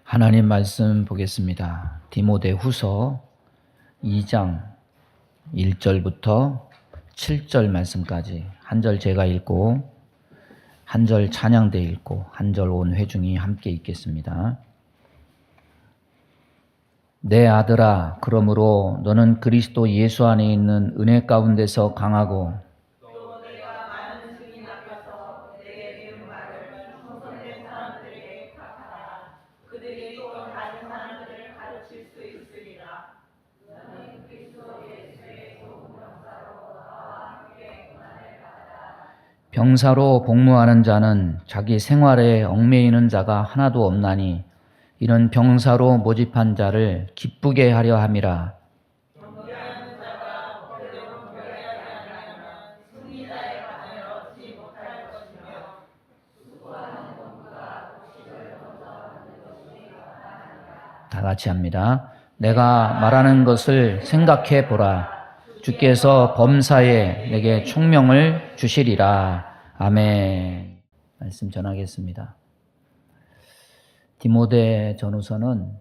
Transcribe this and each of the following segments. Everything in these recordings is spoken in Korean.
하나님 말씀 보겠습니다. 디모데후서 2장 1절부터 7절 말씀까지 한 절 제가 읽고 한 절 찬양대 읽고 한 절 온 회중이 함께 읽겠습니다. 내 아들아, 그러므로 너는 그리스도 예수 안에 있는 은혜 가운데서 강하고 병사로 복무하는 자는 자기 생활에 얽매이는 자가 하나도 없나니 이런 병사로 모집한 자를 기쁘게 하려 함이라. 다 같이 합니다. 내가 말하는 것을 생각해 보라. 주께서 범사에 내게 총명을 주시리라. 아멘. 말씀 전하겠습니다. 디모데 전후서는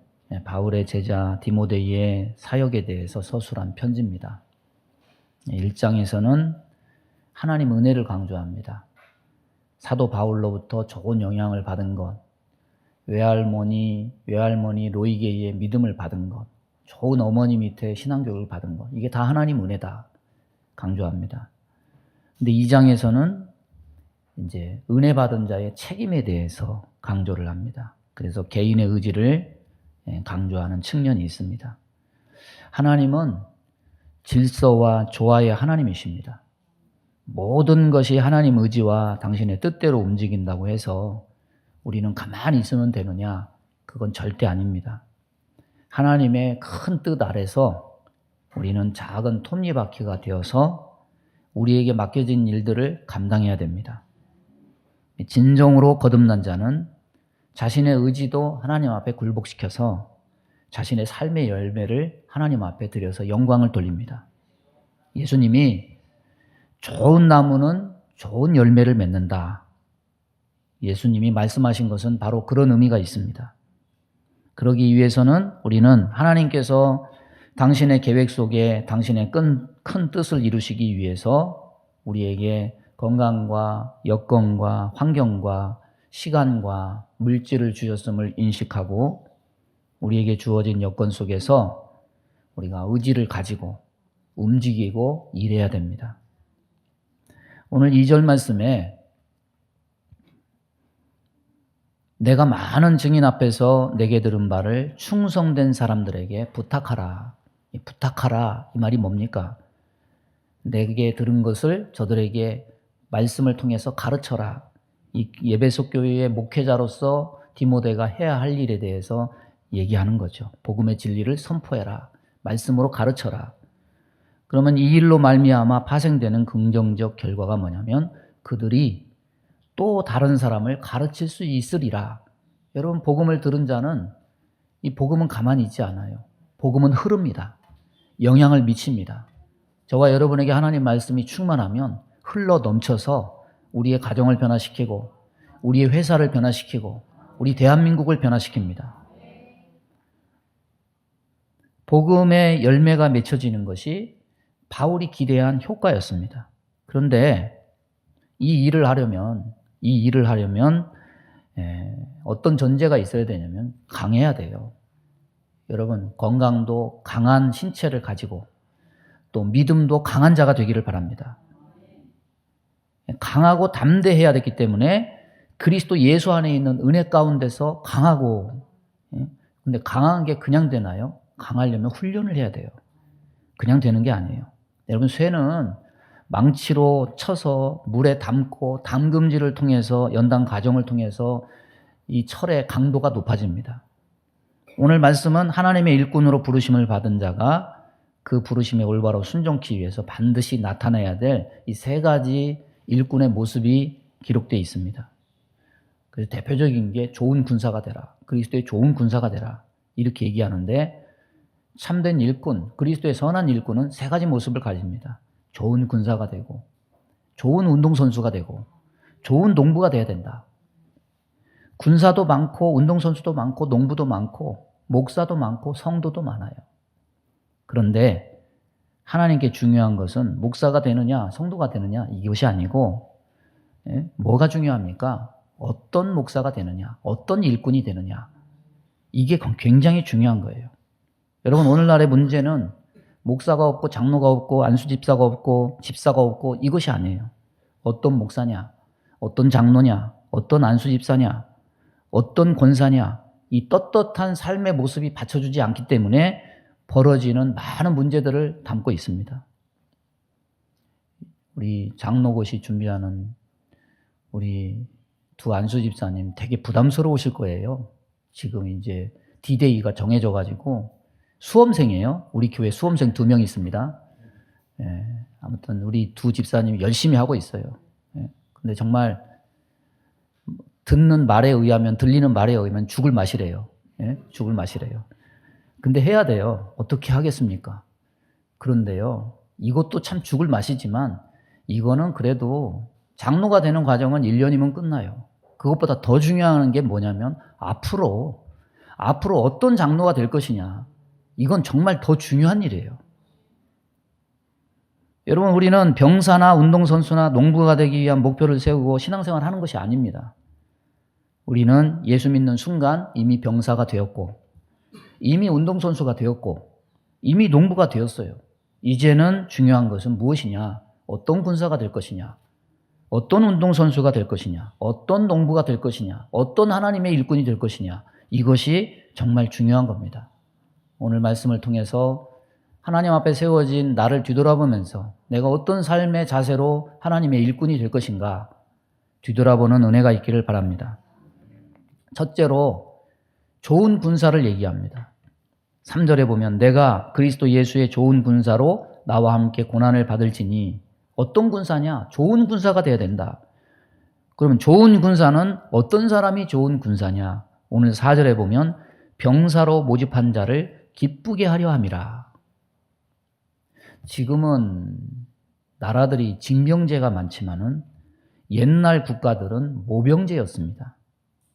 바울의 제자 디모데의 사역에 대해서 서술한 편지입니다. 1장에서는 하나님 은혜를 강조합니다. 사도 바울로부터 좋은 영향을 받은 것, 외할머니 로이게의 믿음을 받은 것, 좋은 어머니 밑에 신앙교육을 받은 것, 이게 다 하나님 은혜다 강조합니다. 근데 2장에서는 이제 은혜 받은 자의 책임에 대해서 강조를 합니다. 그래서 개인의 의지를 강조하는 측면이 있습니다. 하나님은 질서와 조화의 하나님이십니다. 모든 것이 하나님 의지와 당신의 뜻대로 움직인다고 해서 우리는 가만히 있으면 되느냐? 그건 절대 아닙니다. 하나님의 큰 뜻 아래서 우리는 작은 톱니바퀴가 되어서 우리에게 맡겨진 일들을 감당해야 됩니다. 진정으로 거듭난 자는 자신의 의지도 하나님 앞에 굴복시켜서 자신의 삶의 열매를 하나님 앞에 드려서 영광을 돌립니다. 예수님이 좋은 나무는 좋은 열매를 맺는다. 예수님이 말씀하신 것은 바로 그런 의미가 있습니다. 그러기 위해서는 우리는 하나님께서 당신의 계획 속에 당신의 큰 뜻을 이루시기 위해서 우리에게 건강과 여건과 환경과 시간과 물질을 주셨음을 인식하고 우리에게 주어진 여건 속에서 우리가 의지를 가지고 움직이고 일해야 됩니다. 오늘 2절 말씀에 내가 많은 증인 앞에서 내게 들은 바를 충성된 사람들에게 부탁하라. 부탁하라 이 말이 뭡니까? 내게 들은 것을 저들에게 말씀을 통해서 가르쳐라. 이 예배소 교회의 목회자로서 디모데가 해야 할 일에 대해서 얘기하는 거죠. 복음의 진리를 선포해라. 말씀으로 가르쳐라. 그러면 이 일로 말미암아 파생되는 긍정적 결과가 뭐냐면 그들이 또 다른 사람을 가르칠 수 있으리라. 여러분, 복음을 들은 자는 이 복음은 가만히 있지 않아요. 복음은 흐릅니다. 영향을 미칩니다. 저와 여러분에게 하나님 말씀이 충만하면 흘러 넘쳐서 우리의 가정을 변화시키고 우리의 회사를 변화시키고 우리 대한민국을 변화시킵니다. 복음의 열매가 맺혀지는 것이 바울이 기대한 효과였습니다. 그런데 이 일을 하려면 어떤 전제가 있어야 되냐면 강해야 돼요. 여러분, 건강도 강한 신체를 가지고 또 믿음도 강한 자가 되기를 바랍니다. 강하고 담대해야 되기 때문에 그리스도 예수 안에 있는 은혜 가운데서 강하고, 근데 강한 게 그냥 되나요? 강하려면 훈련을 해야 돼요. 그냥 되는 게 아니에요. 여러분, 쇠는 망치로 쳐서 물에 담고 담금질을 통해서 연단 과정을 통해서 이 철의 강도가 높아집니다. 오늘 말씀은 하나님의 일꾼으로 부르심을 받은 자가 그 부르심에 올바로 순종하기 위해서 반드시 나타내야 될 이 세 가지 일꾼의 모습이 기록되어 있습니다. 그래서 대표적인 게 좋은 군사가 되라. 그리스도의 좋은 군사가 되라. 이렇게 얘기하는데 참된 일꾼, 그리스도의 선한 일꾼은 세 가지 모습을 가집니다. 좋은 군사가 되고 좋은 운동선수가 되고 좋은 농부가 돼야 된다. 군사도 많고 운동선수도 많고 농부도 많고 목사도 많고 성도도 많아요. 그런데 하나님께 중요한 것은 목사가 되느냐 성도가 되느냐 이것이 아니고 뭐가 중요합니까? 어떤 목사가 되느냐, 어떤 일꾼이 되느냐, 이게 굉장히 중요한 거예요. 여러분, 오늘날의 문제는 목사가 없고 장로가 없고 안수집사가 없고 집사가 없고 이것이 아니에요. 어떤 목사냐, 어떤 장로냐, 어떤 안수집사냐, 어떤 권사냐, 이 떳떳한 삶의 모습이 받쳐주지 않기 때문에 벌어지는 많은 문제들을 담고 있습니다. 우리 장로고시 준비하는 우리 두 안수집사님 되게 부담스러우실 거예요. 지금 이제 D-Day가 정해져가지고 수험생이에요. 우리 교회 수험생 2명 있습니다. 아무튼 우리 두 집사님이 열심히 하고 있어요. 근데 정말 듣는 말에 의하면, 들리는 말에 의하면 죽을 맛이래요. 죽을 맛이래요. 근데 해야 돼요. 어떻게 하겠습니까? 그런데요, 이것도 참 죽을 맛이지만 이거는 그래도 장로가 되는 과정은 1년이면 끝나요. 그것보다 더 중요한 게 뭐냐면 앞으로 어떤 장로가 될 것이냐. 이건 정말 더 중요한 일이에요. 여러분, 우리는 병사나 운동선수나 농부가 되기 위한 목표를 세우고 신앙생활을 하는 것이 아닙니다. 우리는 예수 믿는 순간 이미 병사가 되었고, 이미 운동선수가 되었고, 이미 농부가 되었어요. 이제는 중요한 것은 무엇이냐? 어떤 군사가 될 것이냐? 어떤 운동선수가 될 것이냐? 어떤 농부가 될 것이냐? 어떤 하나님의 일꾼이 될 것이냐? 이것이 정말 중요한 겁니다. 오늘 말씀을 통해서 하나님 앞에 세워진 나를 뒤돌아보면서 내가 어떤 삶의 자세로 하나님의 일꾼이 될 것인가 뒤돌아보는 은혜가 있기를 바랍니다. 첫째로 좋은 군사를 얘기합니다. 3절에 보면 내가 그리스도 예수의 좋은 군사로 나와 함께 고난을 받을지니, 어떤 군사냐? 좋은 군사가 돼야 된다. 그러면 좋은 군사는 어떤 사람이 좋은 군사냐? 오늘 4절에 보면 병사로 모집한 자를 기쁘게 하려 함이라. 지금은 나라들이 징병제가 많지만은 옛날 국가들은 모병제였습니다.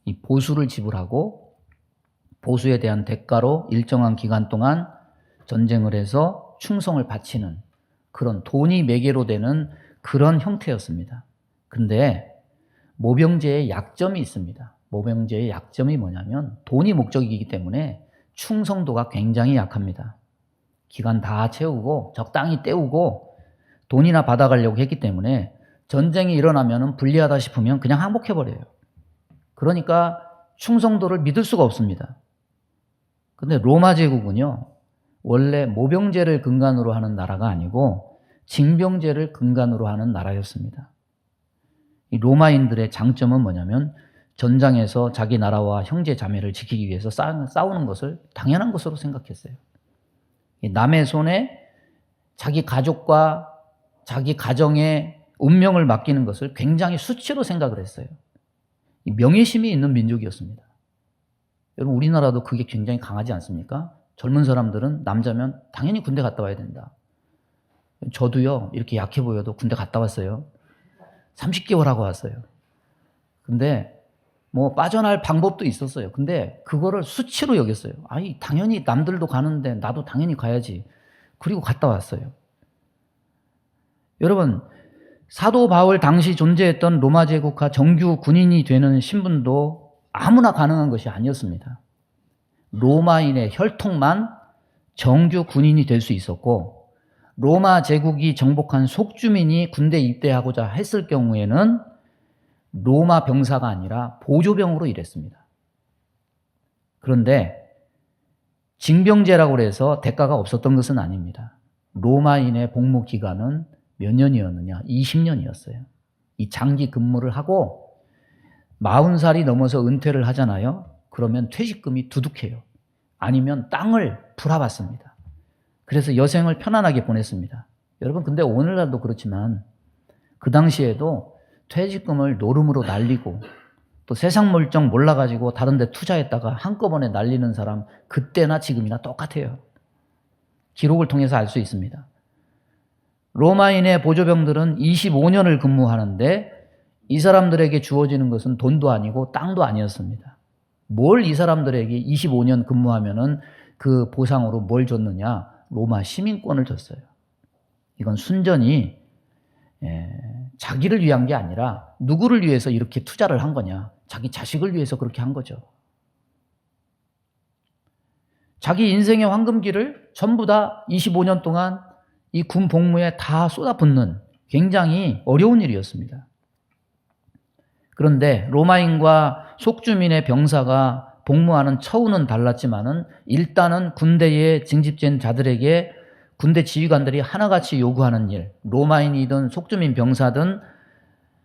이 보수를 지불하고 보수에 대한 대가로 일정한 기간 동안 전쟁을 해서 충성을 바치는 그런 돈이 매개로 되는 그런 형태였습니다. 근데 모병제의 약점이 있습니다. 모병제의 약점이 뭐냐면 돈이 목적이기 때문에 충성도가 굉장히 약합니다. 기간 다 채우고 적당히 때우고 돈이나 받아가려고 했기 때문에 전쟁이 일어나면 불리하다 싶으면 그냥 항복해버려요. 그러니까 충성도를 믿을 수가 없습니다. 근데 로마 제국은요, 원래 모병제를 근간으로 하는 나라가 아니고 징병제를 근간으로 하는 나라였습니다. 이 로마인들의 장점은 뭐냐면 전장에서 자기 나라와 형제 자매를 지키기 위해서 싸우는 것을 당연한 것으로 생각했어요. 남의 손에 자기 가족과 자기 가정의 운명을 맡기는 것을 굉장히 수치로 생각을 했어요. 이 명예심이 있는 민족이었습니다. 여러분, 우리나라도 그게 굉장히 강하지 않습니까? 젊은 사람들은 남자면 당연히 군대 갔다 와야 된다. 저도요, 이렇게 약해 보여도 군대 갔다 왔어요. 30개월 하고 왔어요. 근데 뭐 빠져나갈 방법도 있었어요. 근데 그거를 수치로 여겼어요. 아니, 당연히 남들도 가는데 나도 당연히 가야지. 그리고 갔다 왔어요. 여러분, 사도 바울 당시 존재했던 로마 제국화 정규 군인이 되는 신분도 아무나 가능한 것이 아니었습니다. 로마인의 혈통만 정규 군인이 될 수 있었고, 로마 제국이 정복한 속주민이 군대 입대하고자 했을 경우에는 로마 병사가 아니라 보조병으로 일했습니다. 그런데 징병제라고 해서 대가가 없었던 것은 아닙니다. 로마인의 복무 기간은 몇 년이었느냐? 20년이었어요. 이 장기 근무를 하고 40살이 넘어서 은퇴를 하잖아요. 그러면 퇴직금이 두둑해요. 아니면 땅을 풀어받습니다. 그래서 여생을 편안하게 보냈습니다. 여러분, 근데 오늘날도 그렇지만 그 당시에도 퇴직금을 노름으로 날리고 또 세상 물정 몰라가지고 다른 데 투자했다가 한꺼번에 날리는 사람 그때나 지금이나 똑같아요. 기록을 통해서 알 수 있습니다. 로마인의 보조병들은 25년을 근무하는데 이 사람들에게 주어지는 것은 돈도 아니고 땅도 아니었습니다. 뭘 이 사람들에게 25년 근무하면은 그 보상으로 뭘 줬느냐? 로마 시민권을 줬어요. 이건 순전히 자기를 위한 게 아니라 누구를 위해서 이렇게 투자를 한 거냐? 자기 자식을 위해서 그렇게 한 거죠. 자기 인생의 황금기를 전부 다 25년 동안 이 군 복무에 다 쏟아붓는 굉장히 어려운 일이었습니다. 그런데 로마인과 속주민의 병사가 복무하는 처우는 달랐지만은 일단은 군대에 징집된 자들에게 군대 지휘관들이 하나같이 요구하는 일, 로마인이든 속주민 병사든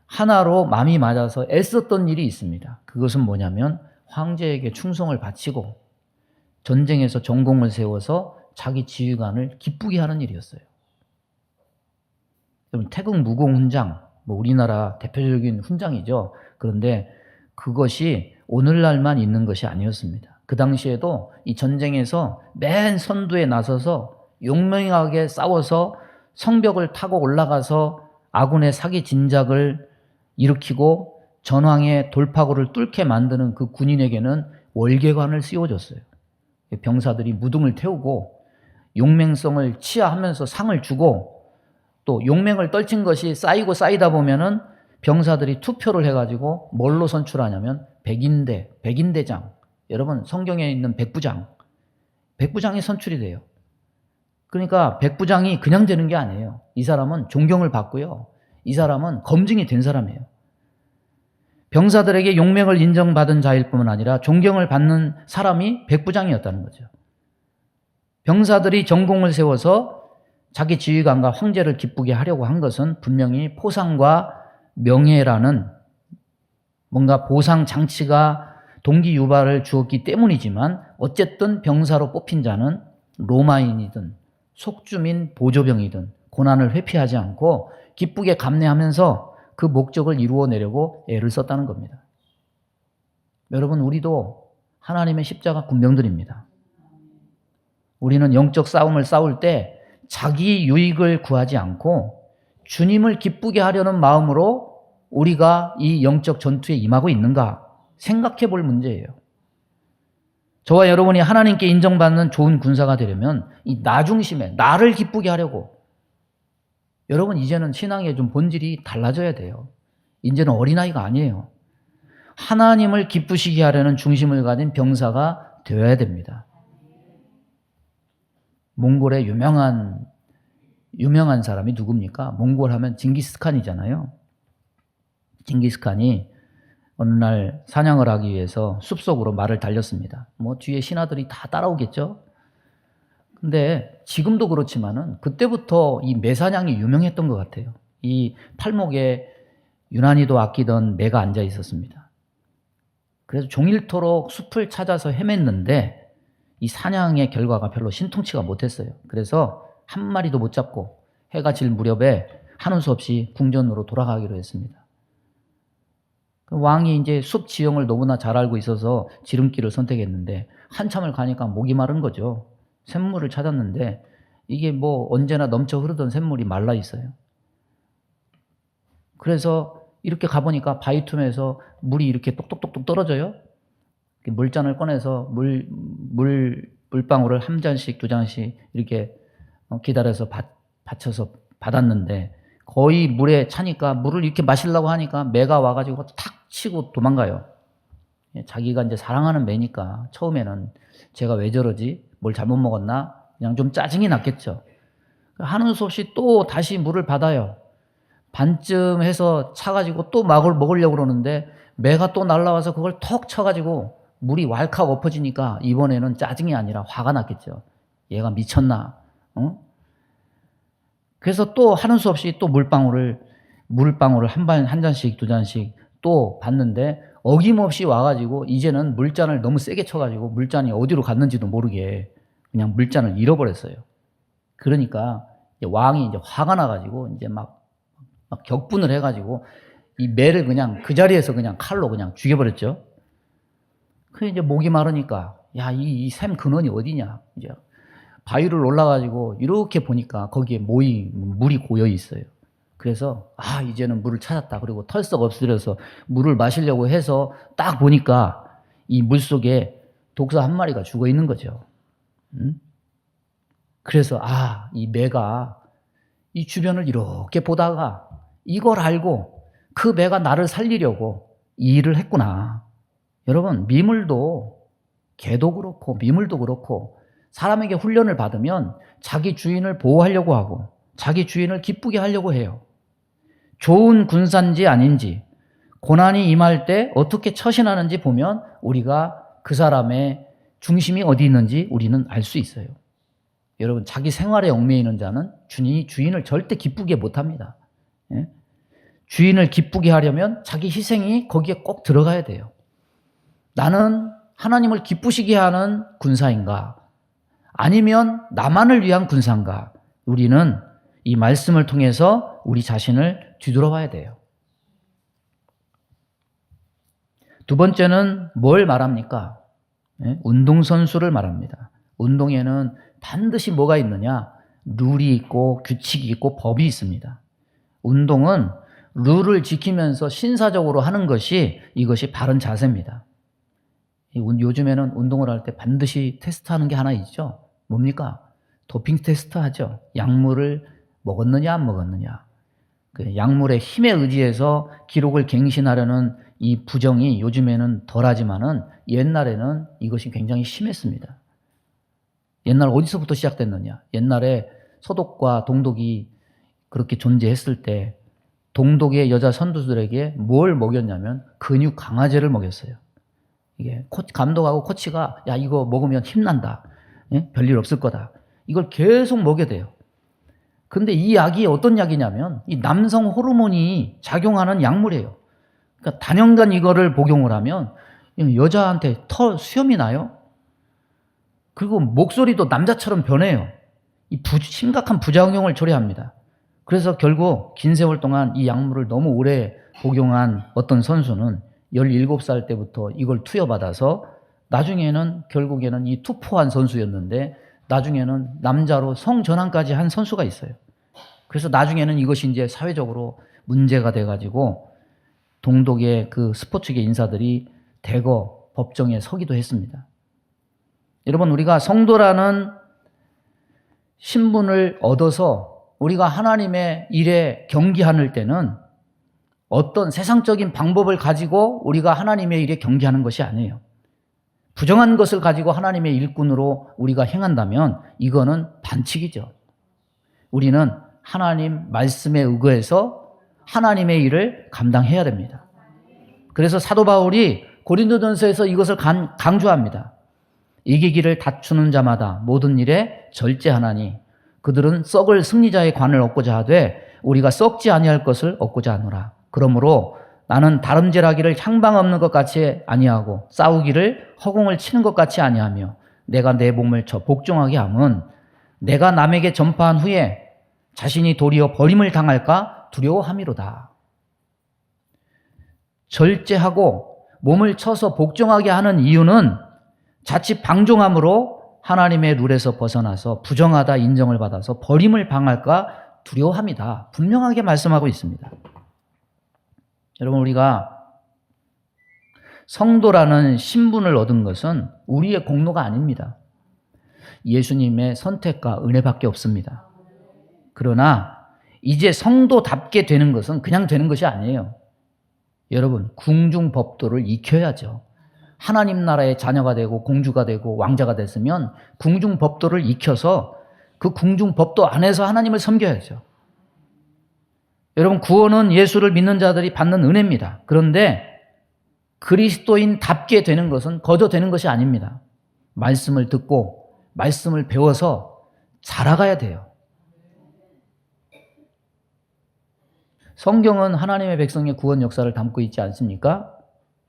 하나로 마음이 맞아서 애썼던 일이 있습니다. 그것은 뭐냐면 황제에게 충성을 바치고 전쟁에서 전공을 세워서 자기 지휘관을 기쁘게 하는 일이었어요. 태극 무공 훈장, 우리나라 대표적인 훈장이죠. 그런데 그것이 오늘날만 있는 것이 아니었습니다. 그 당시에도 이 전쟁에서 맨 선두에 나서서 용맹하게 싸워서 성벽을 타고 올라가서 아군의 사기 진작을 일으키고 전황의 돌파구를 뚫게 만드는 그 군인에게는 월계관을 씌워줬어요. 병사들이 무등을 태우고 용맹성을 치하하면서 상을 주고 또 용맹을 떨친 것이 쌓이고 쌓이다 보면은 병사들이 투표를 해가지고 뭘로 선출하냐면 백인대장. 여러분 성경에 있는 백부장이 선출이 돼요. 그러니까 백부장이 그냥 되는 게 아니에요. 이 사람은 존경을 받고요. 이 사람은 검증이 된 사람이에요. 병사들에게 용맹을 인정받은 자일 뿐만 아니라 존경을 받는 사람이 백부장이었다는 거죠. 병사들이 전공을 세워서 자기 지휘관과 황제를 기쁘게 하려고 한 것은 분명히 포상과 명예라는 뭔가 보상 장치가 동기 유발을 주었기 때문이지만 어쨌든 병사로 뽑힌 자는 로마인이든 속주민 보조병이든 고난을 회피하지 않고 기쁘게 감내하면서 그 목적을 이루어내려고 애를 썼다는 겁니다. 여러분, 우리도 하나님의 십자가 군병들입니다. 우리는 영적 싸움을 싸울 때 자기 유익을 구하지 않고 주님을 기쁘게 하려는 마음으로 우리가 이 영적 전투에 임하고 있는가 생각해 볼 문제예요. 저와 여러분이 하나님께 인정받는 좋은 군사가 되려면 이 나 중심에 나를 기쁘게 하려고, 여러분 이제는 신앙의 좀 본질이 달라져야 돼요. 이제는 어린아이가 아니에요. 하나님을 기쁘시게 하려는 중심을 가진 병사가 되어야 됩니다. 몽골의 유명한 사람이 누굽니까? 몽골 하면 징기스칸이잖아요. 징기스칸이 어느 날 사냥을 하기 위해서 숲속으로 말을 달렸습니다. 뒤에 신하들이 다 따라오겠죠? 근데 지금도 그렇지만은 그때부터 이 매사냥이 유명했던 것 같아요. 이 팔목에 유난히도 아끼던 매가 앉아 있었습니다. 그래서 종일토록 숲을 찾아서 헤맸는데 이 사냥의 결과가 별로 신통치가 못했어요. 그래서 한 마리도 못 잡고 해가 질 무렵에 하는 수 없이 궁전으로 돌아가기로 했습니다. 왕이 이제 숲 지형을 너무나 잘 알고 있어서 지름길을 선택했는데 한참을 가니까 목이 마른 거죠. 샘물을 찾았는데 이게 언제나 넘쳐 흐르던 샘물이 말라 있어요. 그래서 이렇게 가보니까 바위 틈에서 물이 이렇게 똑똑똑똑 떨어져요. 물잔을 꺼내서 물방울을 한 잔씩 두 잔씩 이렇게 기다려서 받쳐서 받았는데 거의 물에 차니까 물을 이렇게 마시려고 하니까 매가 와가지고 탁 치고 도망가요. 자기가 이제 사랑하는 매니까 처음에는 제가 왜 저러지? 뭘 잘못 먹었나? 그냥 좀 짜증이 났겠죠. 하는 수 없이 또 다시 물을 받아요. 반쯤 해서 차가지고 또 먹으려고 그러는데 매가 또 날라와서 그걸 턱 쳐가지고 물이 왈칵 엎어지니까 이번에는 짜증이 아니라 화가 났겠죠. 얘가 미쳤나? 그래서 또 하는 수 없이 또 물방울을 한 잔씩 두 잔씩 또 받는데 어김없이 와가지고 이제는 물잔을 너무 세게 쳐가지고 물잔이 어디로 갔는지도 모르게 그냥 물잔을 잃어버렸어요. 그러니까 왕이 이제 화가 나가지고 이제 막 격분을 해가지고 이 매를 그냥 그 자리에서 그냥 칼로 그냥 죽여버렸죠. 그 이제 목이 마르니까 야, 이 샘 근원이 어디냐? 이제 바위를 올라가지고 이렇게 보니까 거기에 물이 고여 있어요. 그래서 이제는 물을 찾았다. 그리고 털썩 엎드려서 물을 마시려고 해서 딱 보니까 이 물속에 독사 한 마리가 죽어 있는 거죠. 그래서 이 매가 이 주변을 이렇게 보다가 이걸 알고 그 매가 나를 살리려고 이 일을 했구나. 여러분, 미물도 개도 그렇고 미물도 그렇고 사람에게 훈련을 받으면 자기 주인을 보호하려고 하고 자기 주인을 기쁘게 하려고 해요. 좋은 군사인지 아닌지, 고난이 임할 때 어떻게 처신하는지 보면 우리가 그 사람의 중심이 어디 있는지 우리는 알 수 있어요. 여러분, 자기 생활에 얽매이는 자는 주인을 절대 기쁘게 못합니다. 예? 주인을 기쁘게 하려면 자기 희생이 거기에 꼭 들어가야 돼요. 나는 하나님을 기쁘시게 하는 군사인가? 아니면 나만을 위한 군사인가? 우리는 이 말씀을 통해서 우리 자신을 뒤돌아봐야 돼요. 두 번째는 뭘 말합니까? 운동선수를 말합니다. 운동에는 반드시 뭐가 있느냐? 룰이 있고 규칙이 있고 법이 있습니다. 운동은 룰을 지키면서 신사적으로 하는 것이 이것이 바른 자세입니다. 요즘에는 운동을 할 때 반드시 테스트하는 게 하나 있죠. 뭡니까? 도핑 테스트 하죠. 약물을 먹었느냐 안 먹었느냐. 그 약물의 힘에 의지해서 기록을 갱신하려는 이 부정이 요즘에는 덜하지만은 옛날에는 이것이 굉장히 심했습니다. 옛날 어디서부터 시작됐느냐? 옛날에 서독과 동독이 그렇게 존재했을 때 동독의 여자 선수들에게 뭘 먹였냐면 근육 강화제를 먹였어요. 이게 감독하고 코치가 야 이거 먹으면 힘난다. 예? 별일 없을 거다. 이걸 계속 먹여야 돼요. 근데 이 약이 어떤 약이냐면 이 남성 호르몬이 작용하는 약물이에요. 그러니까 단연간 이거를 복용을 하면 여자한테 수염이 나요. 그리고 목소리도 남자처럼 변해요. 이 심각한 부작용을 초래합니다. 그래서 결국 긴 세월 동안 이 약물을 너무 오래 복용한 어떤 선수는 17살 때부터 이걸 투여받아서 나중에는 결국에는 이 투포한 선수였는데 나중에는 남자로 성전환까지 한 선수가 있어요. 그래서 나중에는 이것이 이제 사회적으로 문제가 돼가지고 동독의 그 스포츠계 인사들이 대거 법정에 서기도 했습니다. 여러분, 우리가 성도라는 신분을 얻어서 우리가 하나님의 일에 경기하는 때는 어떤 세상적인 방법을 가지고 우리가 하나님의 일에 경기하는 것이 아니에요. 부정한 것을 가지고 하나님의 일꾼으로 우리가 행한다면 이거는 반칙이죠. 우리는 하나님 말씀에 의거해서 하나님의 일을 감당해야 됩니다. 그래서 사도 바울이 고린도전서에서 이것을 강조합니다. 이기기를 다투는 자마다 모든 일에 절제하나니 그들은 썩을 승리자의 관을 얻고자 하되 우리가 썩지 아니할 것을 얻고자 하노라. 그러므로 나는 다름질하기를 향방 없는 것 같이 아니하고 싸우기를 허공을 치는 것 같이 아니하며 내가 내 몸을 복종하게 함은 내가 남에게 전파한 후에 자신이 도리어 버림을 당할까 두려워함이로다. 절제하고 몸을 쳐서 복종하게 하는 이유는 자칫 방종함으로 하나님의 룰에서 벗어나서 부정하다 인정을 받아서 버림을 당할까 두려워함이다. 분명하게 말씀하고 있습니다. 여러분, 우리가 성도라는 신분을 얻은 것은 우리의 공로가 아닙니다. 예수님의 선택과 은혜밖에 없습니다. 그러나 이제 성도답게 되는 것은 그냥 되는 것이 아니에요. 여러분, 궁중법도를 익혀야죠. 하나님 나라의 자녀가 되고 공주가 되고 왕자가 됐으면 궁중법도를 익혀서 그 궁중법도 안에서 하나님을 섬겨야죠. 여러분, 구원은 예수를 믿는 자들이 받는 은혜입니다. 그런데 그리스도인답게 되는 것은 거저 되는 것이 아닙니다. 말씀을 듣고 말씀을 배워서 자라가야 돼요. 성경은 하나님의 백성의 구원 역사를 담고 있지 않습니까?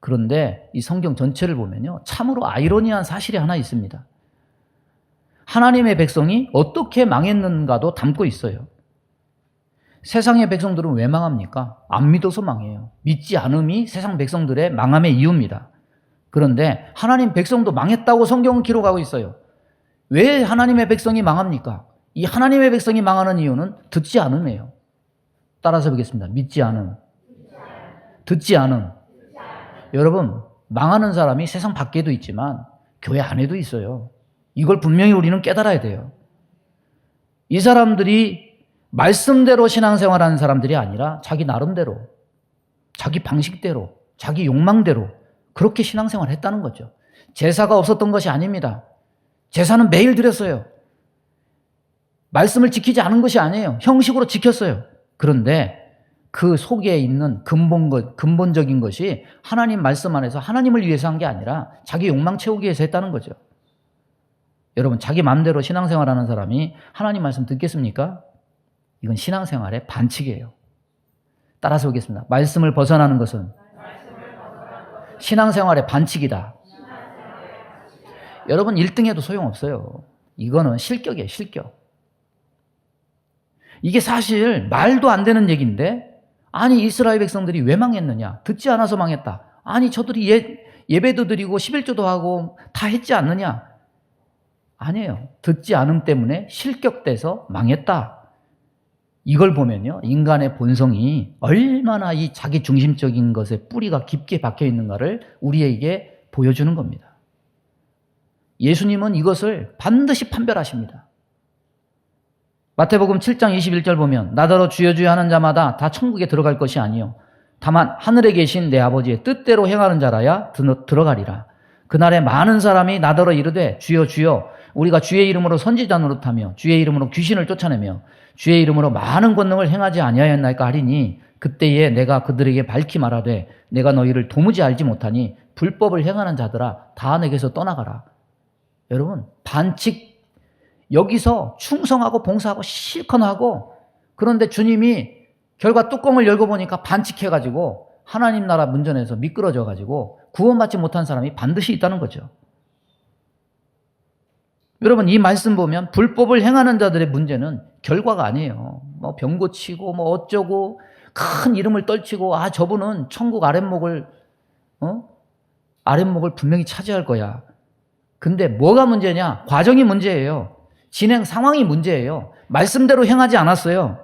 그런데 이 성경 전체를 보면요, 참으로 아이러니한 사실이 하나 있습니다. 하나님의 백성이 어떻게 망했는가도 담고 있어요. 세상의 백성들은 왜 망합니까? 안 믿어서 망해요. 믿지 않음이 세상 백성들의 망함의 이유입니다. 그런데 하나님 백성도 망했다고 성경은 기록하고 있어요. 왜 하나님의 백성이 망합니까? 이 하나님의 백성이 망하는 이유는 듣지 않음이에요. 따라서 보겠습니다. 믿지 않음. 듣지 않음. 여러분, 망하는 사람이 세상 밖에도 있지만 교회 안에도 있어요. 이걸 분명히 우리는 깨달아야 돼요. 이 사람들이 말씀대로 신앙생활하는 사람들이 아니라 자기 나름대로, 자기 방식대로, 자기 욕망대로 그렇게 신앙생활을 했다는 거죠. 제사가 없었던 것이 아닙니다. 제사는 매일 드렸어요. 말씀을 지키지 않은 것이 아니에요. 형식으로 지켰어요. 그런데 그 속에 있는 근본적인 것이 하나님 말씀 안에서 하나님을 위해서 한 게 아니라 자기 욕망 채우기 위해서 했다는 거죠. 여러분, 자기 마음대로 신앙생활하는 사람이 하나님 말씀 듣겠습니까? 이건 신앙생활의 반칙이에요. 따라서 보겠습니다. 말씀을 벗어나는 것은 신앙생활의 반칙이다. 여러분, 1등해도 소용없어요. 이거는 실격이에요, 실격. 이게 사실 말도 안 되는 얘기인데, 아니 이스라엘 백성들이 왜 망했느냐? 듣지 않아서 망했다. 아니 저들이 예배도 드리고 11조도 하고 다 했지 않느냐? 아니에요. 듣지 않음 때문에 실격돼서 망했다. 이걸 보면요, 인간의 본성이 얼마나 이 자기 중심적인 것에 뿌리가 깊게 박혀 있는가를 우리에게 보여주는 겁니다. 예수님은 이것을 반드시 판별하십니다. 마태복음 7장 21절 보면 나더러 주여 주여 하는 자마다 다 천국에 들어갈 것이 아니요 다만 하늘에 계신 내 아버지의 뜻대로 행하는 자라야 들어가리라. 그날에 많은 사람이 나더러 이르되 주여 주여 우리가 주의 이름으로 선지자 노릇하며 주의 이름으로 귀신을 쫓아내며 주의 이름으로 많은 권능을 행하지 아니하였나이까 하리니 그때에 내가 그들에게 밝히 말하되 내가 너희를 도무지 알지 못하니 불법을 행하는 자들아 다 내게서 떠나가라. 여러분, 반칙, 여기서 충성하고 봉사하고 실컷 하고, 그런데 주님이 결과 뚜껑을 열고 보니까 반칙해가지고 하나님 나라 문전에서 미끄러져가지고 구원받지 못한 사람이 반드시 있다는 거죠. 여러분, 이 말씀 보면 불법을 행하는 자들의 문제는 결과가 아니에요. 뭐 병 고치고 뭐 어쩌고 큰 이름을 떨치고 저분은 천국 아랫목을 분명히 차지할 거야. 근데 뭐가 문제냐? 과정이 문제예요. 진행 상황이 문제예요. 말씀대로 행하지 않았어요.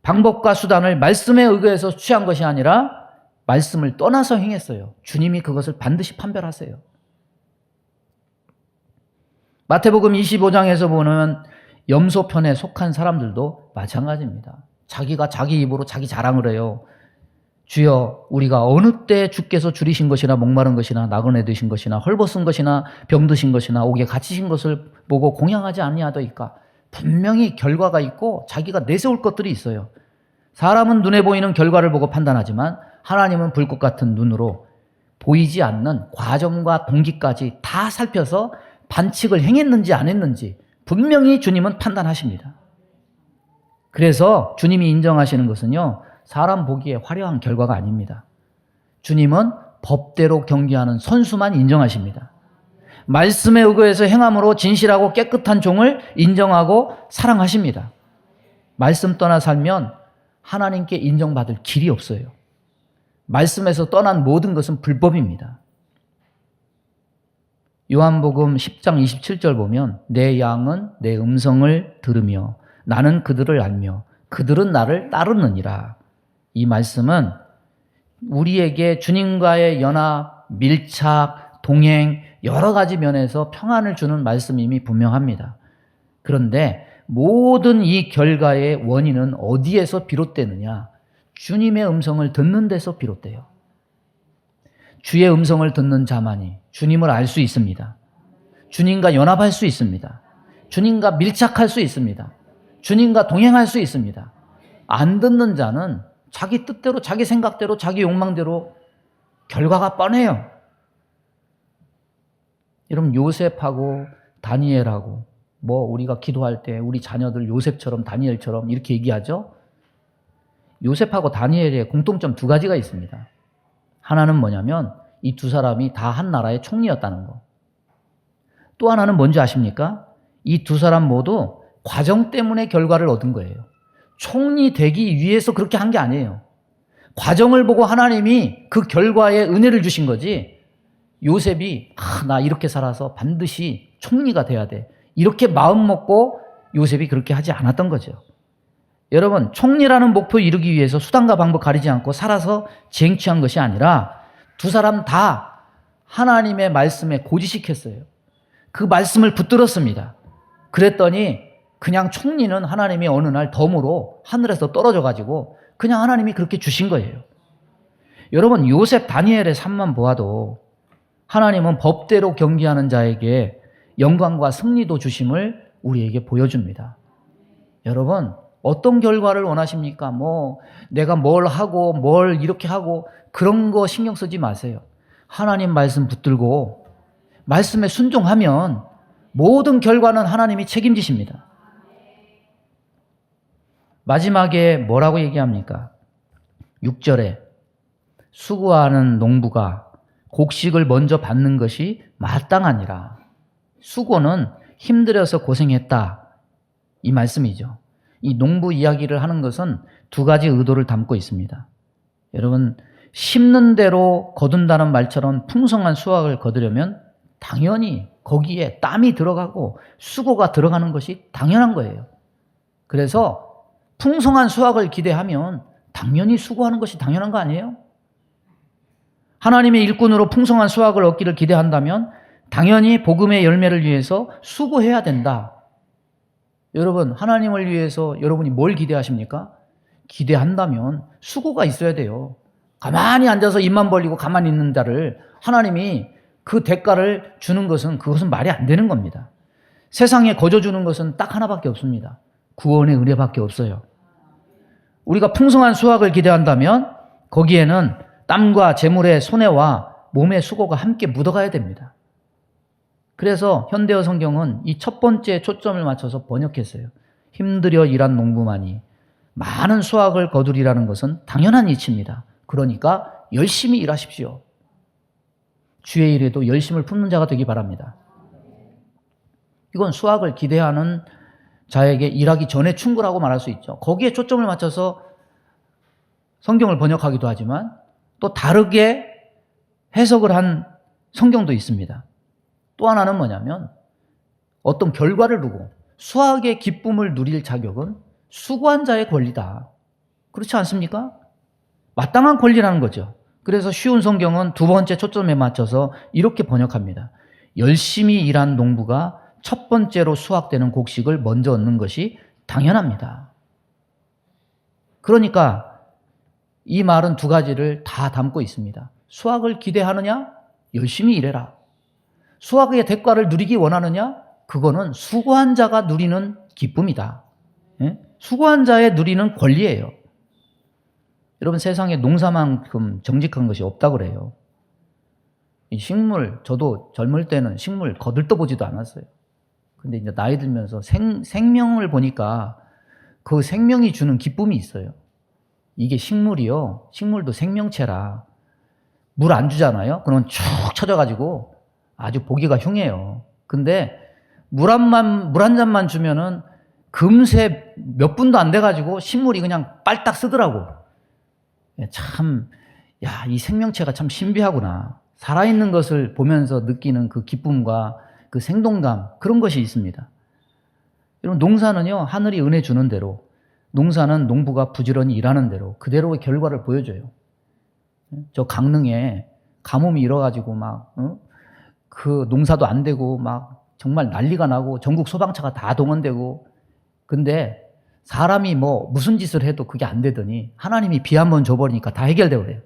방법과 수단을 말씀에 의거해서 취한 것이 아니라 말씀을 떠나서 행했어요. 주님이 그것을 반드시 판별하세요. 마태복음 25장에서 보는 염소편에 속한 사람들도 마찬가지입니다. 자기가 자기 입으로 자기 자랑을 해요. 주여 우리가 어느 때 주께서 줄이신 것이나 목마른 것이나 나그네 되신 것이나 헐벗은 것이나 병드신 것이나 옥에 갇히신 것을 보고 공양하지 아니하더이까. 분명히 결과가 있고 자기가 내세울 것들이 있어요. 사람은 눈에 보이는 결과를 보고 판단하지만 하나님은 불꽃 같은 눈으로 보이지 않는 과정과 동기까지 다 살펴서 반칙을 행했는지 안 했는지 분명히 주님은 판단하십니다. 그래서 주님이 인정하시는 것은요, 사람 보기에 화려한 결과가 아닙니다. 주님은 법대로 경기하는 선수만 인정하십니다. 말씀에 의거해서 행함으로 진실하고 깨끗한 종을 인정하고 사랑하십니다. 말씀 떠나 살면 하나님께 인정받을 길이 없어요. 말씀에서 떠난 모든 것은 불법입니다. 요한복음 10장 27절 보면 내 양은 내 음성을 들으며 나는 그들을 알며 그들은 나를 따르느니라. 이 말씀은 우리에게 주님과의 연합, 밀착, 동행 여러 가지 면에서 평안을 주는 말씀임이 분명합니다. 그런데 모든 이 결과의 원인은 어디에서 비롯되느냐? 주님의 음성을 듣는 데서 비롯돼요. 주의 음성을 듣는 자만이 주님을 알 수 있습니다. 주님과 연합할 수 있습니다. 주님과 밀착할 수 있습니다. 주님과 동행할 수 있습니다. 안 듣는 자는 자기 뜻대로, 자기 생각대로, 자기 욕망대로 결과가 뻔해요. 여러분, 요셉하고 다니엘하고 우리가 기도할 때 우리 자녀들 요셉처럼 다니엘처럼 이렇게 얘기하죠. 요셉하고 다니엘의 공통점 2가지가 있습니다. 하나는 뭐냐면 이 2 사람이 다 한 나라의 총리였다는 거. 또 하나는 뭔지 아십니까? 이 2 사람 모두 과정 때문에 결과를 얻은 거예요. 총리 되기 위해서 그렇게 한 게 아니에요. 과정을 보고 하나님이 그 결과에 은혜를 주신 거지, 요셉이 나 이렇게 살아서 반드시 총리가 돼야 돼, 이렇게 마음 먹고 요셉이 그렇게 하지 않았던 거죠. 여러분, 총리라는 목표 이루기 위해서 수단과 방법 가리지 않고 살아서 쟁취한 것이 아니라 두 사람 다 하나님의 말씀에 고지시켰어요. 그 말씀을 붙들었습니다. 그랬더니 그냥 총리는 하나님이 어느 날 덤으로 하늘에서 떨어져 가지고 그냥 하나님이 그렇게 주신 거예요. 여러분, 요셉 다니엘의 삶만 보아도 하나님은 법대로 경기하는 자에게 영광과 승리도 주심을 우리에게 보여줍니다. 여러분, 어떤 결과를 원하십니까? 내가 뭘 하고 뭘 이렇게 하고 그런 거 신경 쓰지 마세요. 하나님 말씀 붙들고 말씀에 순종하면 모든 결과는 하나님이 책임지십니다. 마지막에 뭐라고 얘기합니까? 6절에 수고하는 농부가 곡식을 먼저 받는 것이 마땅하니라. 수고는 힘들어서 고생했다, 이 말씀이죠. 이 농부 이야기를 하는 것은 두 가지 의도를 담고 있습니다. 여러분, 심는 대로 거둔다는 말처럼 풍성한 수확을 거두려면 당연히 거기에 땀이 들어가고 수고가 들어가는 것이 당연한 거예요. 그래서 풍성한 수확을 기대하면 당연히 수고하는 것이 당연한 거 아니에요? 하나님의 일꾼으로 풍성한 수확을 얻기를 기대한다면 당연히 복음의 열매를 위해서 수고해야 된다. 여러분, 하나님을 위해서 여러분이 뭘 기대하십니까? 기대한다면 수고가 있어야 돼요. 가만히 앉아서 입만 벌리고 가만히 있는 자를 하나님이 그 대가를 주는 것은 그것은 말이 안 되는 겁니다. 세상에 거저 주는 것은 딱 하나밖에 없습니다. 구원의 은혜밖에 없어요. 우리가 풍성한 수확을 기대한다면 거기에는 땀과 재물의 손해와 몸의 수고가 함께 묻어가야 됩니다. 그래서 현대어 성경은 이 첫 번째 초점을 맞춰서 번역했어요. 힘들여 일한 농부만이 많은 수확을 거두리라는 것은 당연한 이치입니다. 그러니까 열심히 일하십시오. 주의 일에도 열심을 품는 자가 되기 바랍니다. 이건 수확을 기대하는 자에게 일하기 전에 충고라고 말할 수 있죠. 거기에 초점을 맞춰서 성경을 번역하기도 하지만 또 다르게 해석을 한 성경도 있습니다. 또 하나는 뭐냐면 어떤 결과를 두고 수확의 기쁨을 누릴 자격은 수고한 자의 권리다. 그렇지 않습니까? 마땅한 권리라는 거죠. 그래서 쉬운 성경은 두 번째 초점에 맞춰서 이렇게 번역합니다. 열심히 일한 농부가 첫 번째로 수확되는 곡식을 먼저 얻는 것이 당연합니다. 그러니까 이 말은 두 가지를 다 담고 있습니다. 수확을 기대하느냐? 열심히 일해라. 수확의 대가를 누리기 원하느냐? 그거는 수고한 자가 누리는 기쁨이다. 수고한 자의 누리는 권리예요. 여러분, 세상에 농사만큼 정직한 것이 없다고 그래요. 이 식물, 저도 젊을 때는 식물 거들떠보지도 않았어요. 근데 이제 나이 들면서 생명을 보니까 그 생명이 주는 기쁨이 있어요. 이게 식물이요. 식물도 생명체라. 물 안 주잖아요. 그러면 쭉 쳐져가지고 아주 보기가 흉해요. 근데 물 한 잔만 주면은 금세 몇 분도 안 돼가지고 식물이 그냥 빨딱 쓰더라고. 참, 이 생명체가 참 신비하구나. 살아있는 것을 보면서 느끼는 그 기쁨과 그 생동감, 그런 것이 있습니다. 여러분, 농사는요, 하늘이 은혜 주는 대로, 농사는 농부가 부지런히 일하는 대로 그대로의 결과를 보여줘요. 저 강릉에 가뭄이 일어가지고 그 농사도 안 되고 정말 난리가 나고 전국 소방차가 다 동원되고, 근데 사람이 무슨 짓을 해도 그게 안 되더니 하나님이 비 한 번 줘버리니까 다 해결되고 그래요.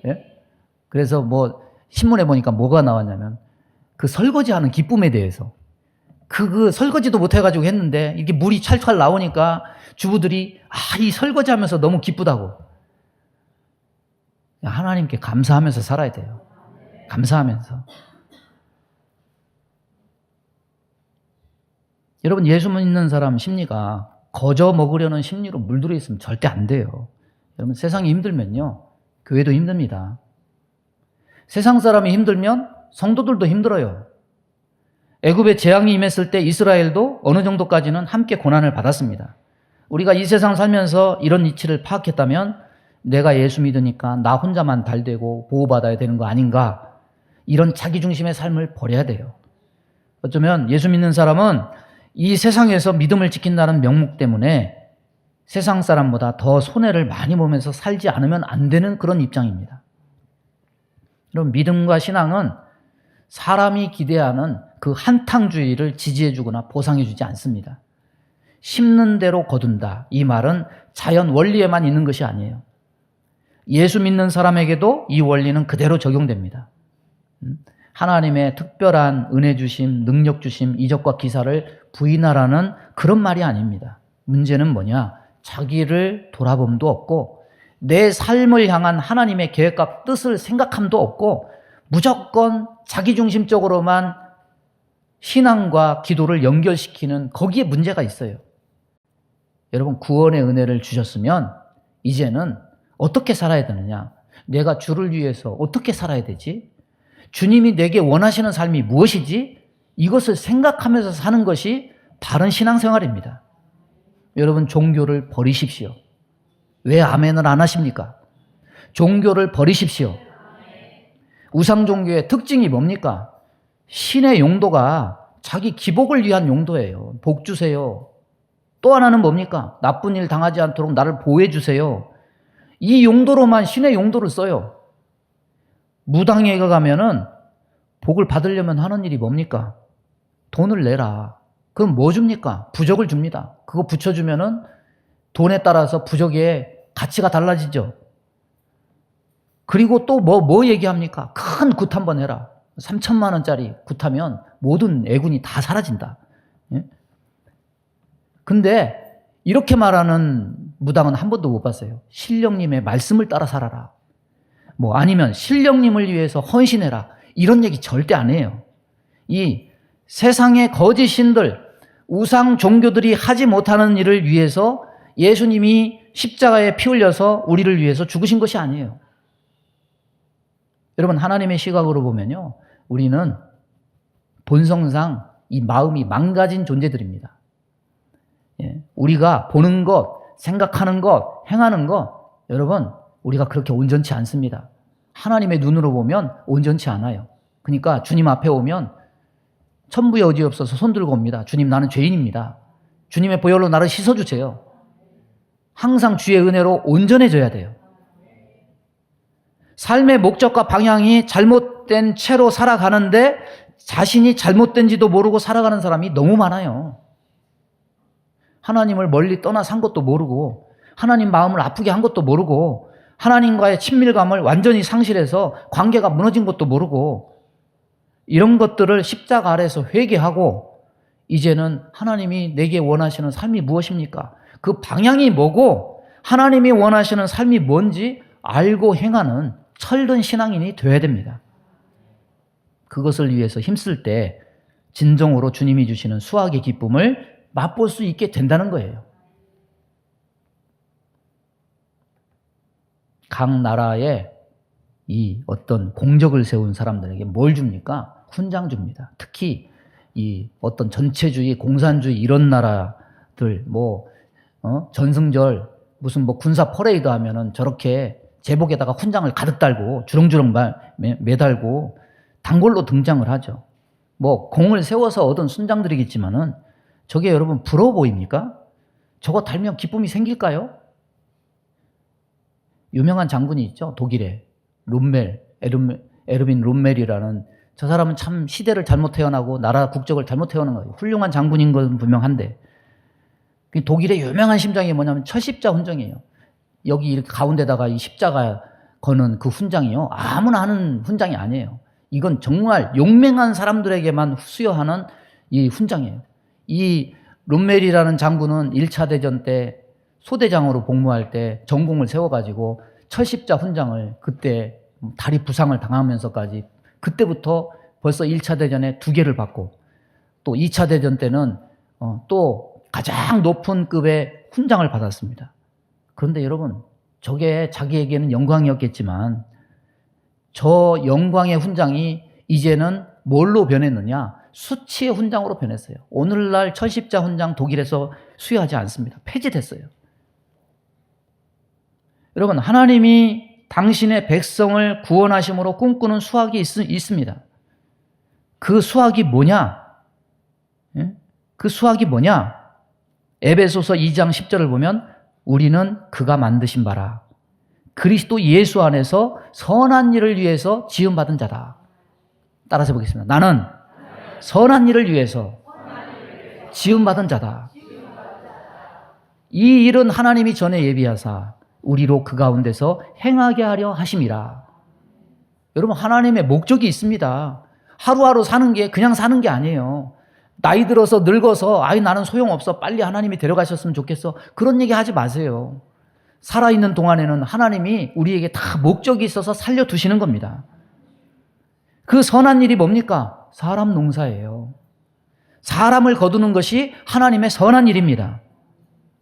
예? 그래서 신문에 보니까 뭐가 나왔냐면 그 설거지하는 기쁨에 대해서 그 설거지도 못 해가지고 했는데 이게 물이 찰찰 나오니까 주부들이 이 설거지하면서 너무 기쁘다고. 하나님께 감사하면서 살아야 돼요. 감사하면서. 여러분, 예수 믿는 사람 심리가 거저 먹으려는 심리로 물들어 있으면 절대 안 돼요. 여러분, 세상이 힘들면요, 교회도 힘듭니다. 세상 사람이 힘들면 성도들도 힘들어요. 애굽에 재앙이 임했을 때 이스라엘도 어느 정도까지는 함께 고난을 받았습니다. 우리가 이 세상 살면서 이런 이치를 파악했다면 내가 예수 믿으니까 나 혼자만 달되고 보호받아야 되는 거 아닌가, 이런 자기중심의 삶을 버려야 돼요. 어쩌면 예수 믿는 사람은 이 세상에서 믿음을 지킨다는 명목 때문에 세상 사람보다 더 손해를 많이 보면서 살지 않으면 안 되는 그런 입장입니다. 그럼 믿음과 신앙은 사람이 기대하는 그 한탕주의를 지지해주거나 보상해주지 않습니다. 심는 대로 거둔다. 이 말은 자연 원리에만 있는 것이 아니에요. 예수 믿는 사람에게도 이 원리는 그대로 적용됩니다. 하나님의 특별한 은혜 주심, 능력 주심, 이적과 기사를 부인하라는 그런 말이 아닙니다. 문제는 뭐냐? 자기를 돌아봄도 없고 내 삶을 향한 하나님의 계획과 뜻을 생각함도 없고 무조건 자기중심적으로만 신앙과 기도를 연결시키는 거기에 문제가 있어요. 여러분, 구원의 은혜를 주셨으면 이제는 어떻게 살아야 되느냐? 내가 주를 위해서 어떻게 살아야 되지? 주님이 내게 원하시는 삶이 무엇이지? 이것을 생각하면서 사는 것이 바른 신앙생활입니다. 여러분, 종교를 버리십시오. 왜 아멘을 안 하십니까? 종교를 버리십시오. 우상 종교의 특징이 뭡니까? 신의 용도가 자기 기복을 위한 용도예요. 복 주세요. 또 하나는 뭡니까? 나쁜 일 당하지 않도록 나를 보호해 주세요. 이 용도로만 신의 용도를 써요. 무당에 가면은 복을 받으려면 하는 일이 뭡니까? 돈을 내라. 그럼 뭐 줍니까? 부적을 줍니다. 그거 붙여주면은 돈에 따라서 부적의 가치가 달라지죠. 그리고 또 뭐 얘기합니까? 큰 굿 한번 해라. 3천만 원짜리 굿하면 모든 애군이 다 사라진다. 예? 근데 이렇게 말하는 무당은 한 번도 못 봤어요. 신령님의 말씀을 따라 살아라. 뭐 아니면 신령님을 위해서 헌신해라. 이런 얘기 절대 안 해요. 이 세상의 거짓 신들, 우상 종교들이 하지 못하는 일을 위해서 예수님이 십자가에 피 흘려서 우리를 위해서 죽으신 것이 아니에요. 여러분, 하나님의 시각으로 보면요, 우리는 본성상 이 마음이 망가진 존재들입니다. 예, 우리가 보는 것, 생각하는 것, 행하는 것, 여러분, 우리가 그렇게 온전치 않습니다. 하나님의 눈으로 보면 온전치 않아요. 그러니까 주님 앞에 오면 천부에 어지없어서 손 들고 옵니다. 주님, 나는 죄인입니다. 주님의 보혈로 나를 씻어주세요. 항상 주의 은혜로 온전해져야 돼요. 삶의 목적과 방향이 잘못된 채로 살아가는데 자신이 잘못된지도 모르고 살아가는 사람이 너무 많아요. 하나님을 멀리 떠나 산 것도 모르고 하나님 마음을 아프게 한 것도 모르고 하나님과의 친밀감을 완전히 상실해서 관계가 무너진 것도 모르고 이런 것들을 십자가 아래에서 회개하고 이제는 하나님이 내게 원하시는 삶이 무엇입니까? 그 방향이 뭐고 하나님이 원하시는 삶이 뭔지 알고 행하는 철든 신앙인이 되어야 됩니다. 그것을 위해서 힘쓸 때 진정으로 주님이 주시는 수확의 기쁨을 맛볼 수 있게 된다는 거예요. 각 나라에 이 어떤 공적을 세운 사람들에게 뭘 줍니까? 훈장 줍니다. 특히 이 어떤 전체주의, 공산주의 이런 나라들 전승절 무슨 군사 퍼레이드 하면은 저렇게 제복에다가 훈장을 가득 달고 주렁주렁 매달고 단골로 등장을 하죠. 공을 세워서 얻은 순장들이겠지만은 저게 여러분 부러워 보입니까? 저거 달면 기쁨이 생길까요? 유명한 장군이 있죠. 독일에 에르빈 롬멜이라는 저 사람은 참 시대를 잘못 태어나고 나라 국적을 잘못 태어난 거예요. 훌륭한 장군인 건 분명한데 독일의 유명한 심장이 뭐냐면 철십자 훈장이에요. 여기 이렇게 가운데다가 이 십자가 거는 그 훈장이요. 아무나 하는 훈장이 아니에요. 이건 정말 용맹한 사람들에게만 수여하는 이 훈장이에요. 이 롬멜이라는 장군은 1차 대전 때 소대장으로 복무할 때 전공을 세워가지고 철십자 훈장을 그때 다리 부상을 당하면서까지 그때부터 벌써 1차 대전에 2개를 받고 또 2차 대전 때는 또 가장 높은 급의 훈장을 받았습니다. 그런데 여러분, 저게 자기에게는 영광이었겠지만 저 영광의 훈장이 이제는 뭘로 변했느냐? 수치의 훈장으로 변했어요. 오늘날 철십자 훈장 독일에서 수여하지 않습니다. 폐지됐어요. 여러분, 하나님이 당신의 백성을 구원하심으로 꿈꾸는 수확이 있습니다. 그 수확이 뭐냐? 그 수확이 뭐냐? 에베소서 2장 10절을 보면 우리는 그가 만드신 바라 그리스도 예수 안에서 선한 일을 위해서 지음받은 자다. 따라서 보겠습니다. 나는 선한 일을 위해서 지음받은 자다. 이 일은 하나님이 전에 예비하사 우리로 그 가운데서 행하게 하려 하심이라. 여러분, 하나님의 목적이 있습니다. 하루하루 사는 게 그냥 사는 게 아니에요. 나이 들어서 늙어서 나는 소용없어, 빨리 하나님이 데려가셨으면 좋겠어, 그런 얘기 하지 마세요. 살아있는 동안에는 하나님이 우리에게 다 목적이 있어서 살려두시는 겁니다. 그 선한 일이 뭡니까? 사람 농사예요. 사람을 거두는 것이 하나님의 선한 일입니다.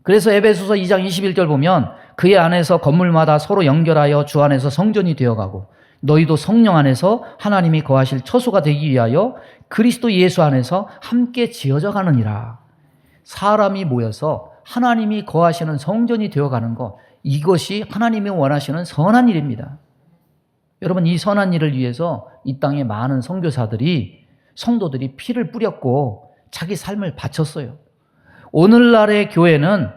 그래서 에베소서 2장 21절 보면 그의 안에서 건물마다 서로 연결하여 주 안에서 성전이 되어가고 너희도 성령 안에서 하나님이 거하실 처소가 되기 위하여 그리스도 예수 안에서 함께 지어져 가느니라. 사람이 모여서 하나님이 거하시는 성전이 되어가는 것, 이것이 하나님이 원하시는 선한 일입니다. 여러분, 이 선한 일을 위해서 이 땅에 많은 선교사들이, 성도들이 피를 뿌렸고 자기 삶을 바쳤어요. 오늘날의 교회는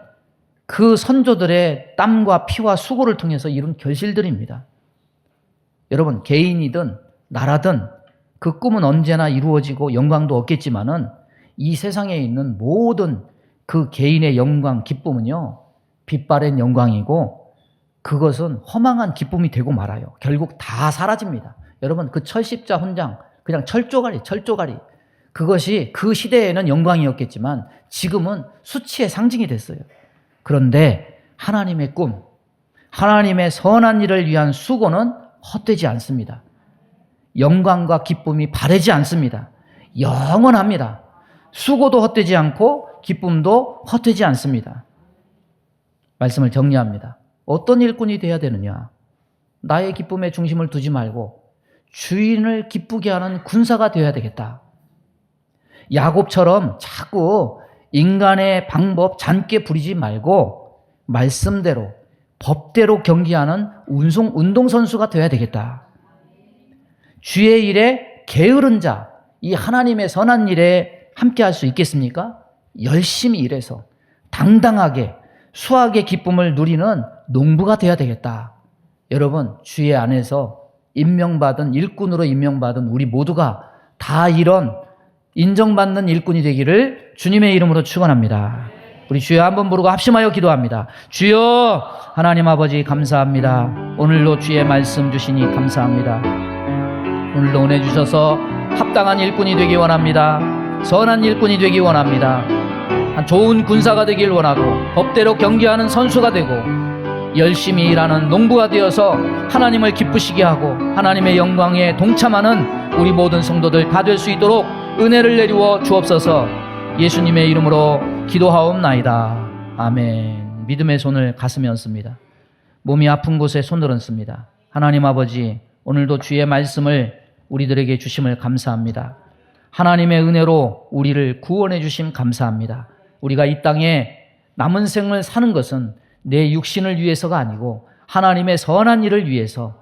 그 선조들의 땀과 피와 수고를 통해서 이룬 결실들입니다. 여러분, 개인이든 나라든 그 꿈은 언제나 이루어지고 영광도 얻겠지만은 이 세상에 있는 모든 그 개인의 영광, 기쁨은요, 빛바랜 영광이고 그것은 허망한 기쁨이 되고 말아요. 결국 다 사라집니다. 여러분, 그 철십자 훈장, 그냥 철조가리, 그것이 그 시대에는 영광이었겠지만 지금은 수치의 상징이 됐어요. 그런데 하나님의 꿈, 하나님의 선한 일을 위한 수고는 헛되지 않습니다. 영광과 기쁨이 바래지 않습니다. 영원합니다. 수고도 헛되지 않고 기쁨도 헛되지 않습니다. 말씀을 정리합니다. 어떤 일꾼이 돼야 되느냐? 나의 기쁨에 중심을 두지 말고 주인을 기쁘게 하는 군사가 되어야 되겠다. 야곱처럼 자꾸 인간의 방법 잔꾀 부리지 말고 말씀대로 법대로 경기하는 운동선수가 되어야 되겠다. 주의 일에 게으른 자, 이 하나님의 선한 일에 함께 할 수 있겠습니까? 열심히 일해서 당당하게 수학의 기쁨을 누리는 농부가 되어야 되겠다. 여러분, 주의 안에서 임명받은 일꾼으로 임명받은 우리 모두가 다 이런 인정받는 일꾼이 되기를 주님의 이름으로 축원합니다. 우리 주여 한번 부르고 합심하여 기도합니다. 주여, 하나님 아버지 감사합니다. 오늘도 주의 말씀 주시니 감사합니다. 오늘도 은혜 주셔서 합당한 일꾼이 되기 원합니다. 선한 일꾼이 되기 원합니다. 좋은 군사가 되길 원하고 법대로 경기하는 선수가 되고 열심히 일하는 농부가 되어서 하나님을 기쁘시게 하고 하나님의 영광에 동참하는 우리 모든 성도들 다 될 수 있도록 은혜를 내리워 주옵소서. 예수님의 이름으로 기도하옵나이다. 아멘. 믿음의 손을 가슴에 얹습니다. 몸이 아픈 곳에 손을 얹습니다. 하나님 아버지, 오늘도 주의 말씀을 우리들에게 주심을 감사합니다. 하나님의 은혜로 우리를 구원해 주심 감사합니다. 우리가 이 땅에 남은 생을 사는 것은 내 육신을 위해서가 아니고 하나님의 선한 일을 위해서,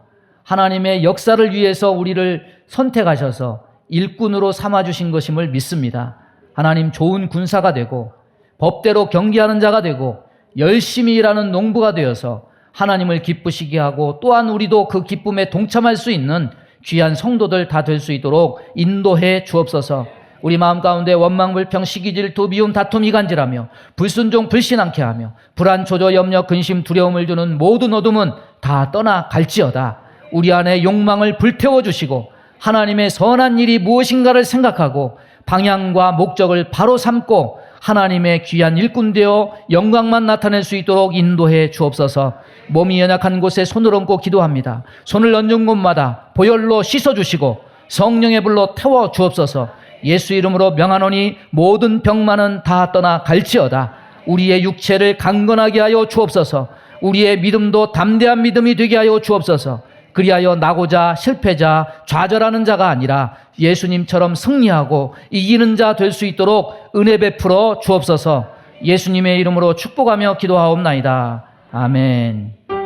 하나님의 역사를 위해서 우리를 선택하셔서 일꾼으로 삼아주신 것임을 믿습니다. 하나님, 좋은 군사가 되고 법대로 경기하는 자가 되고 열심히 일하는 농부가 되어서 하나님을 기쁘시게 하고 또한 우리도 그 기쁨에 동참할 수 있는 귀한 성도들 다 될 수 있도록 인도해 주옵소서. 우리 마음 가운데 원망, 불평, 시기, 질투, 미움, 다툼, 이간질하며 불순종, 불신앙케 하며 불안, 조조, 염려, 근심, 두려움을 주는 모든 어둠은 다 떠나갈지어다. 우리 안에 욕망을 불태워 주시고 하나님의 선한 일이 무엇인가를 생각하고 방향과 목적을 바로 삼고 하나님의 귀한 일꾼 되어 영광만 나타낼 수 있도록 인도해 주옵소서. 몸이 연약한 곳에 손을 얹고 기도합니다. 손을 얹은 곳마다 보혈로 씻어주시고 성령의 불로 태워 주옵소서. 예수 이름으로 명하노니 모든 병만은 다 떠나갈지어다. 우리의 육체를 강건하게 하여 주옵소서. 우리의 믿음도 담대한 믿음이 되게 하여 주옵소서. 그리하여 나고자 실패자, 좌절하는 자가 아니라 예수님처럼 승리하고 이기는 자 될 수 있도록 은혜 베풀어 주옵소서. 예수님의 이름으로 축복하며 기도하옵나이다. 아멘.